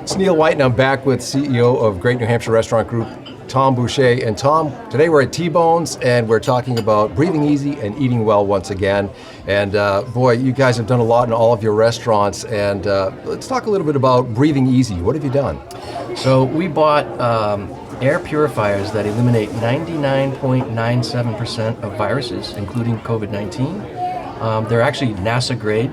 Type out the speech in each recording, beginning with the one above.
It's Neil White, and I'm back with CEO of Great New Hampshire Restaurant Group, Tom Boucher. And Tom, today we're at TBones, and we're talking about breathing easy and eating well once again. And boy, you guys have done a lot in all of your restaurants. And let's talk a little bit about breathing easy. What have you done? So we bought air purifiers that eliminate 99.97% of viruses, including COVID-19. They're actually NASA grade.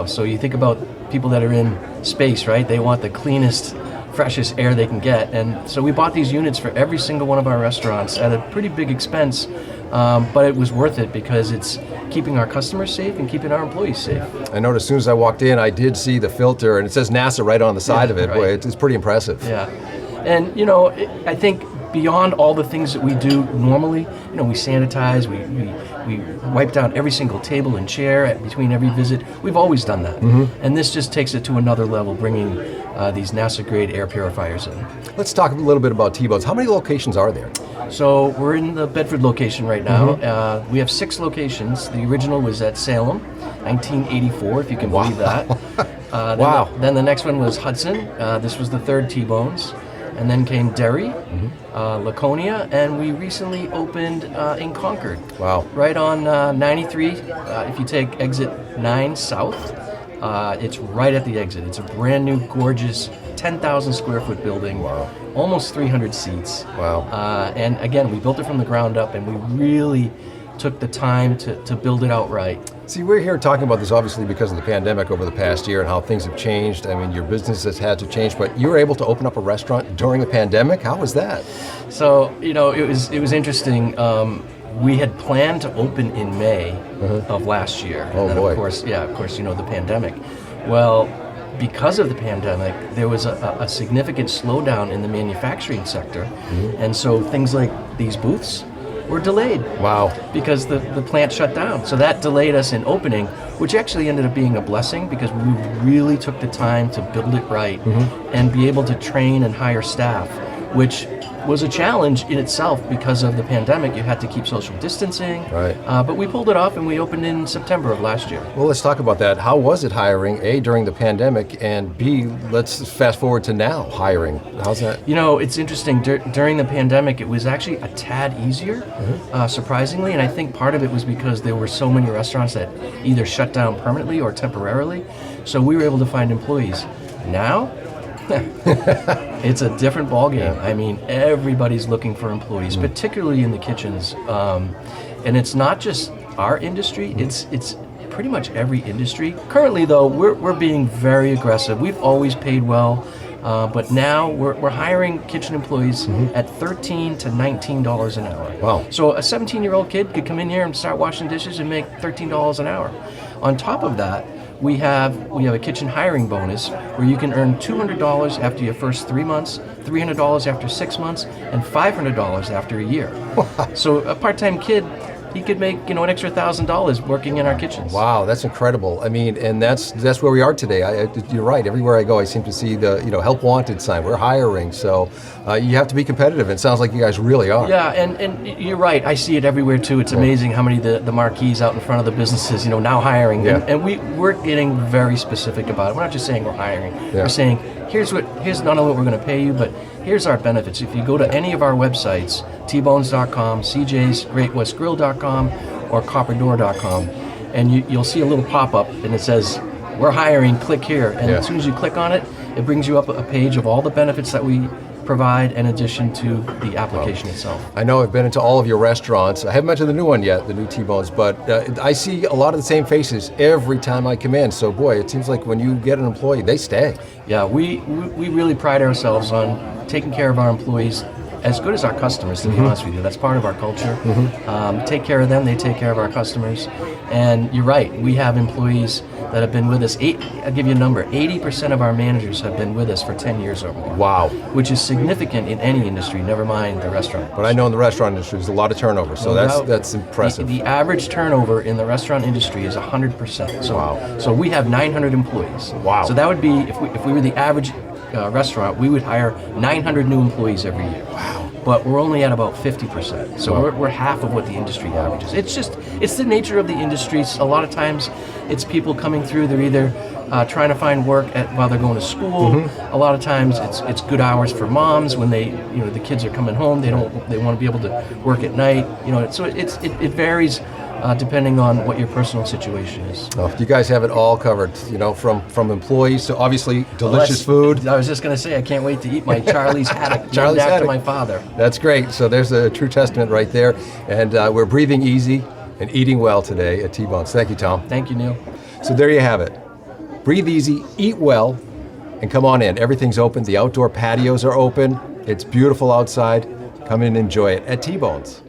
So you think about people that are in space, right? They want the cleanest, freshest air they can get. And so we bought these units for every single one of our restaurants at a pretty big expense, but it was worth it because it's keeping our customers safe and keeping our employees safe. I noticed as soon as I walked in, I did see the filter, and it says NASA right on the side of it. Right. Boy, it's pretty impressive. Yeah. And, you know, I think beyond all the things that we do normally, you know, we sanitize, we wipe down every single table and chair between every visit. We've always done that. Mm-hmm. And this just takes it to another level, bringing these NASA-grade air purifiers in. Let's talk a little bit about TBones. How many locations are there? So we're in the Bedford location right now. Mm-hmm. We have 6 locations. The original was at Salem, 1984, if you can believe that. Wow. Then the next one was Hudson. This was the 3rd TBones. And then came Derry, Laconia, and we recently opened in Concord. Wow. Right on 93, if you take exit 9 south, it's right at the exit. It's a brand new, gorgeous, 10,000 square foot building. Wow. Almost 300 seats. Wow. And again, we built it from the ground up, and we really took the time to build it out right. See, we're here talking about this obviously because of the pandemic over the past year and how things have changed. I mean, your business has had to change, but you were able to open up a restaurant during the pandemic. How was that? So, you know, it was interesting. We had planned to open in May of last year. Oh, and boy. Of course, you know, the pandemic. Well, because of the pandemic, there was a significant slowdown in the manufacturing sector. And so things like these booths were delayed. Wow. Because the plant shut down. So that delayed us in opening, which actually ended up being a blessing because we really took the time to build it right and be able to train and hire staff, which was a challenge in itself because of the pandemic. You had to keep social distancing. Right. But we pulled it off and we opened in September of last year. Well, let's talk about that. How was it hiring, A, during the pandemic, and B, let's fast forward to now, hiring. How's that? You know, it's interesting. During the pandemic, it was actually a tad easier, surprisingly, and I think part of it was because there were so many restaurants that either shut down permanently or temporarily, so we were able to find employees. Now, it's a different ballgame. Yeah. I mean, everybody's looking for employees, particularly in the kitchens, and it's not just our industry. It's pretty much every industry. Currently, though, we're being very aggressive. We've always paid well, but now we're hiring kitchen employees at $13 to $19 an hour. Wow. So a 17-year-old kid could come in here and start washing dishes and make $13 an hour. On top of that, we have a kitchen hiring bonus where you can earn $200 after your first 3 months, $300 after 6 months, and $500 after a year. So a part-time kid, he could make an extra $1,000 working in our kitchens. Wow, that's incredible. I mean, and that's where we are today. You're right. Everywhere I go, I seem to see the help wanted sign. We're hiring, so you have to be competitive. It sounds like you guys really are. Yeah, and you're right. I see it everywhere too. It's amazing how many the marquees out in front of the businesses, now hiring. Yeah. And we're getting very specific about it. We're not just saying we're hiring. Yeah. We're saying here's not only what we're going to pay you, but here's our benefits. If you go to any of our websites, tbones.com, cjsgreatwestgrill.com, or copperdoor.com, and you'll see a little pop-up, and it says, we're hiring, click here. And as soon as you click on it, it brings you up a page of all the benefits that we provide in addition to the application itself. I know I've been into all of your restaurants. I haven't mentioned the new one yet, the new TBones, but I see a lot of the same faces every time I come in. So boy, it seems like when you get an employee, they stay. Yeah, we really pride ourselves on taking care of our employees as good as our customers, to be honest with you. That's part of our culture. Take care of them, they take care of our customers. And you're right, we have employees that have been with us. I'll give you a number, 80% of our managers have been with us for 10 years or more. Wow. Which is significant in any industry, never mind the restaurant. But I know in the restaurant industry, there's a lot of turnover, so that's impressive. The average turnover in the restaurant industry is 100%. So, wow. So we have 900 employees. Wow. So that would be, if we were the average restaurant, we would hire 900 new employees every year. Wow. but we're only at about 50%. So we're half of what the industry averages. It's the nature of the industry. A lot of times it's people coming through, they're either trying to find work while they're going to school. A lot of times it's good hours for moms when the kids are coming home. They want to be able to work at night. So it varies depending on what your personal situation is. Oh, you guys have it all covered. From employees to obviously delicious food. I was just going to say I can't wait to eat my Charlie's Haddock Charlie's named after Haddock. my father. That's great. So there's a true testament right there. And we're breathing easy and eating well today at TBones. Thank you, Tom. Thank you, Neil. So there you have it. Breathe easy, eat well, and come on in. Everything's open. The outdoor patios are open. It's beautiful outside. Come in and enjoy it at TBones.